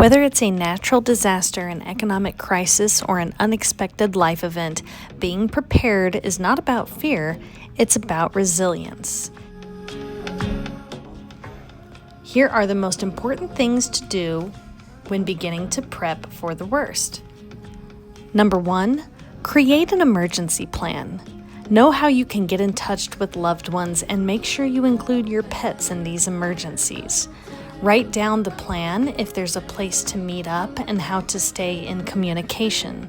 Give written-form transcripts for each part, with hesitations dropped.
Whether it's a natural disaster, an economic crisis, or an unexpected life event, being prepared is not about fear, it's about resilience. Here are the most important things to do when beginning to prep for the worst. Number 1, create an emergency plan. Know how you can get in touch with loved ones and make sure you include your pets in these emergencies. Write down the plan if there's a place to meet up and how to stay in communication.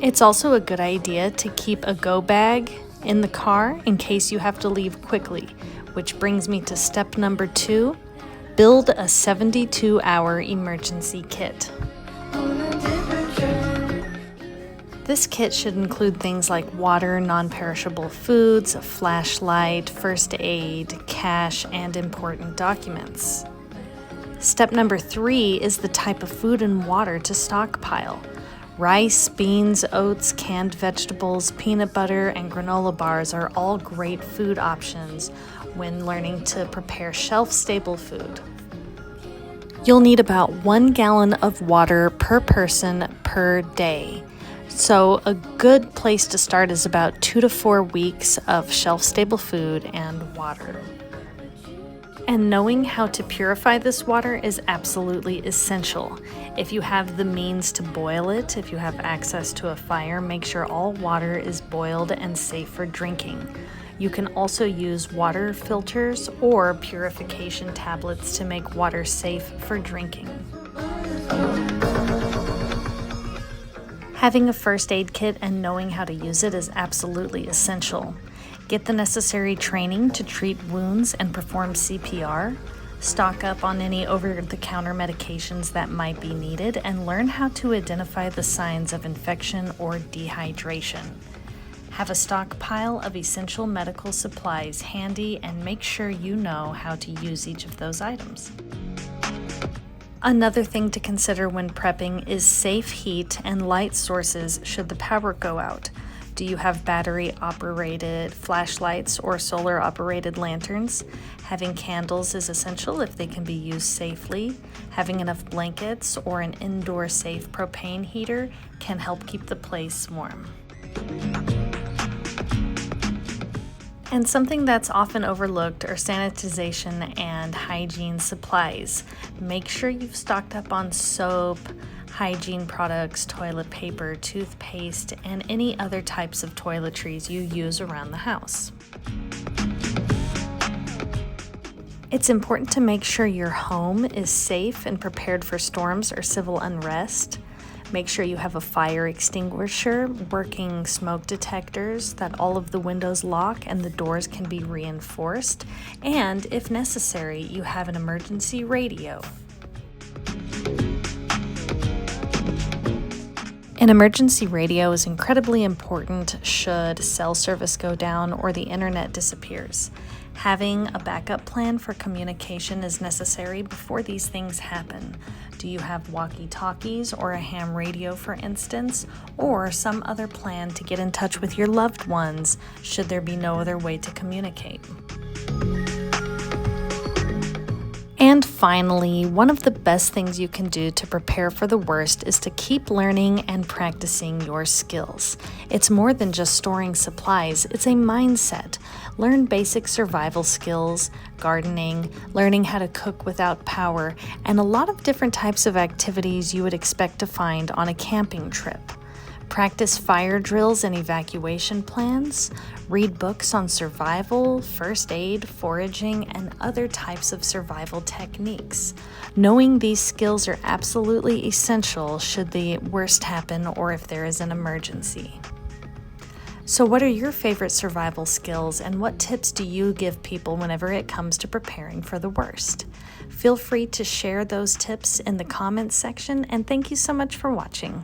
It's also a good idea to keep a go bag in the car in case you have to leave quickly, which brings me to step number 2, build a 72-hour emergency kit. This kit should include things like water, non-perishable foods, a flashlight, first aid, cash, and important documents. Step number 3 is the type of food and water to stockpile. Rice, beans, oats, canned vegetables, peanut butter, and granola bars are all great food options when learning to prepare shelf-stable food. You'll need about 1 gallon of water per person per day. So a good place to start is about 2 to 4 weeks of shelf-stable food and water. And knowing how to purify this water is absolutely essential. If you have the means to boil it, if you have access to a fire, make sure all water is boiled and safe for drinking. You can also use water filters or purification tablets to make water safe for drinking. Having a first aid kit and knowing how to use it is absolutely essential. Get the necessary training to treat wounds and perform CPR, stock up on any over-the-counter medications that might be needed, and learn how to identify the signs of infection or dehydration. Have a stockpile of essential medical supplies handy and make sure you know how to use each of those items. Another thing to consider when prepping is safe heat and light sources should the power go out. Do you have battery-operated flashlights or solar-operated lanterns? Having candles is essential if they can be used safely. Having enough blankets or an indoor safe propane heater can help keep the place warm. And something that's often overlooked are sanitization and hygiene supplies. Make sure you've stocked up on soap, hygiene products, toilet paper, toothpaste, and any other types of toiletries you use around the house. It's important to make sure your home is safe and prepared for storms or civil unrest. Make sure you have a fire extinguisher, working smoke detectors, that all of the windows lock and the doors can be reinforced, and if necessary, you have an emergency radio. An emergency radio is incredibly important should cell service go down or the internet disappears. Having a backup plan for communication is necessary before these things happen. Do you have walkie-talkies or a ham radio, for instance, or some other plan to get in touch with your loved ones should there be no other way to communicate? And finally, one of the best things you can do to prepare for the worst is to keep learning and practicing your skills. It's more than just storing supplies, it's a mindset. Learn basic survival skills, gardening, learning how to cook without power, and a lot of different types of activities you would expect to find on a camping trip. Practice fire drills and evacuation plans. Read books on survival, first aid, foraging, and other types of survival techniques. Knowing these skills are absolutely essential should the worst happen or if there is an emergency. So what are your favorite survival skills and what tips do you give people whenever it comes to preparing for the worst? Feel free to share those tips in the comments section, and thank you so much for watching.